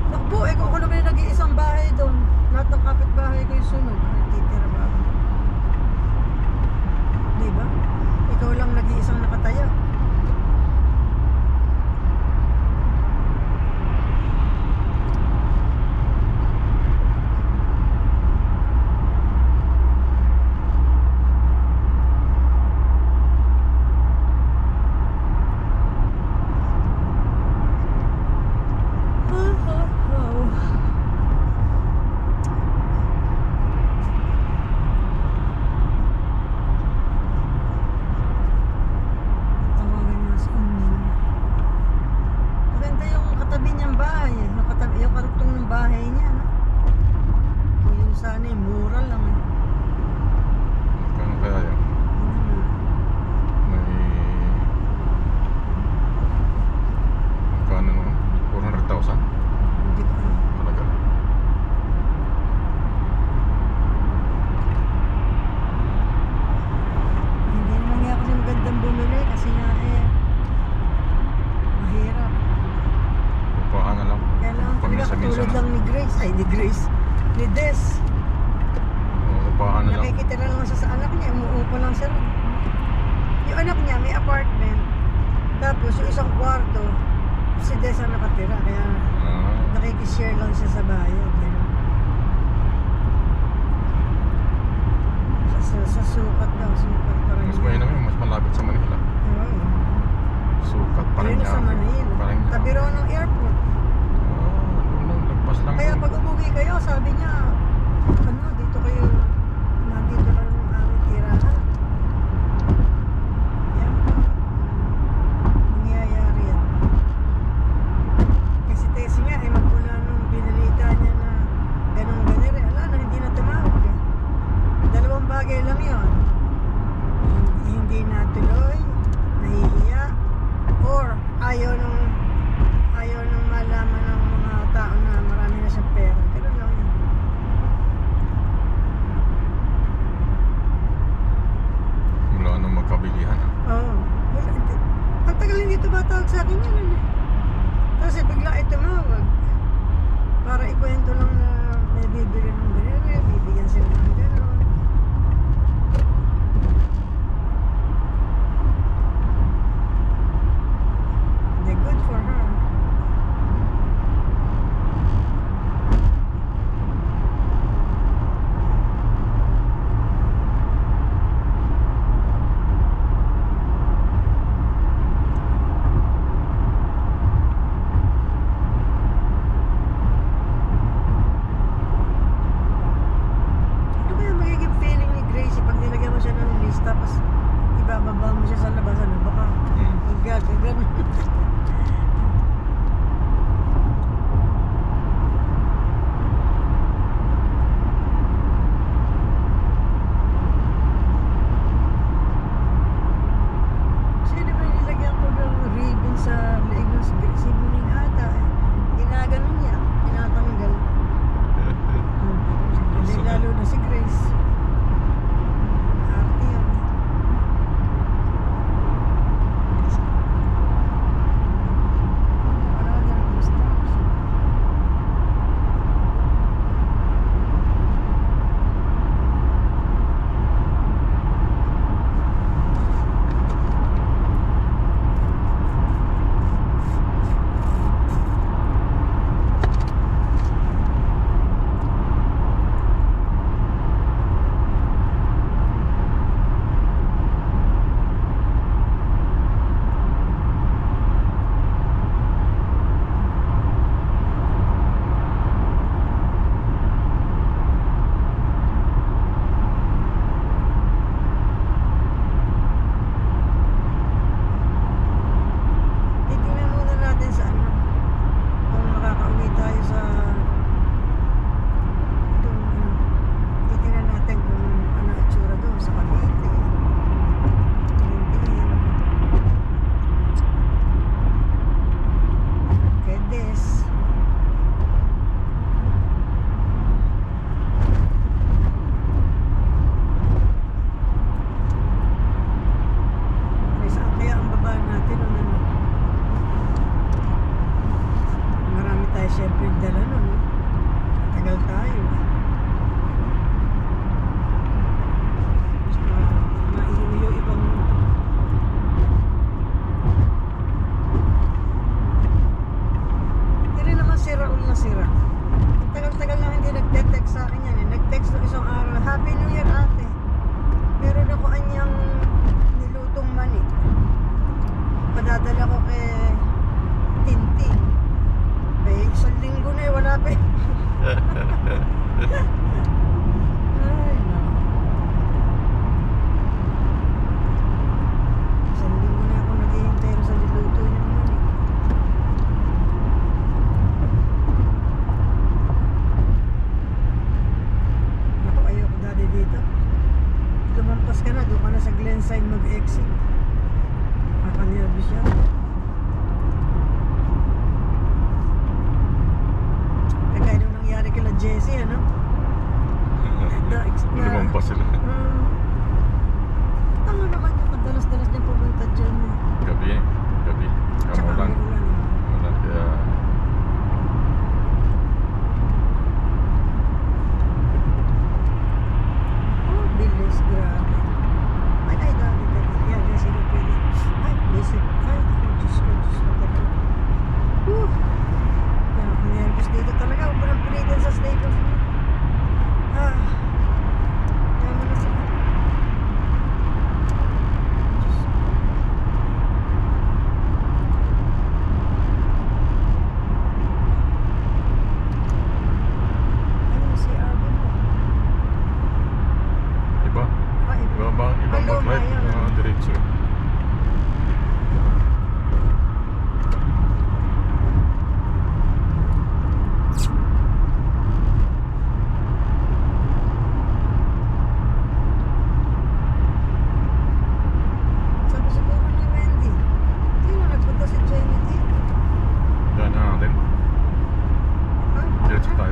Naku, eh kung ako naman yung nag-iisang bahay doon, lahat ng kapitbahay ko yung sunod, nagtitira ba ako? Diba? Ikaw lang nag-iisang nakataya. Ni Des. Upahan na lang. Nakikitira lang siya sa anak niya, umuupo lang siya. Yung anak niya may apartment. Tapos yung isang kwarto, si Des ang nakatira. Kaya nakikishare lang siya sa bayan. Sa sukat daw, sukat pa rin. Mas mainam yun, mas malapit sa Manila. Sukat pa rin niya. Sa Manila. Tabi raw ng airport. Lagpas lang. Kaya pag umuwi kayo, sabi niya, ano, dito kayo, nandito lang ang aming tirahan. Yan po. Nangyayari yan. Kasi Tessie nga, eh, magmula nung binalita niya na ganun-ganun rin. Ala, na hindi na tumawag eh. Dalawang bagay lang yun. Hindi natuloy, nahihiya, or ayaw nung malaman ng mga tao na marami na siyang pera. Ganun lang yun. Wala nang magkabilihan. Oo. Ang tagal hindi tumatawag sa akin yan. Kasi bigla ay tumawag. Para ikwento lang na may bibili ng ganyan, bibigyan sila ng gano'n. They're good for her. Ay, nako. Isang linggo na ako naghihintay sa niluto niya naman eh. Naku, ayoko dati dito. Lumampas ka na, doon ka na sa Glenside mag-exit. Nakanervous siya. Kaya nung nangyari kila Jessie, ano? Lumampas sila. Tanga naman yung kadalas-dalas niya pumunta dyan eh. Gabi eh. Gabi. Tsaka Kamulan. ang ulan eh. Ulan kaya... Oh, bilis, grabe. Ay, dami. Yan, yan sila pwede. Ay, basic. Ay, Diyos ko talaga. Kaya ako nervous dito talaga. Huwag mo nang pilitin sa Staples. Kaya mo na sila. Diyos ko. Ano si Arvin mo? Iba? Ay, Iba ba? Iba Ay, luma mag-right? yun. Diretso. Sabi siguro ni Wendy, sino nagpunta si Jenny D? Daan na natin. Ha? Diretso tayo.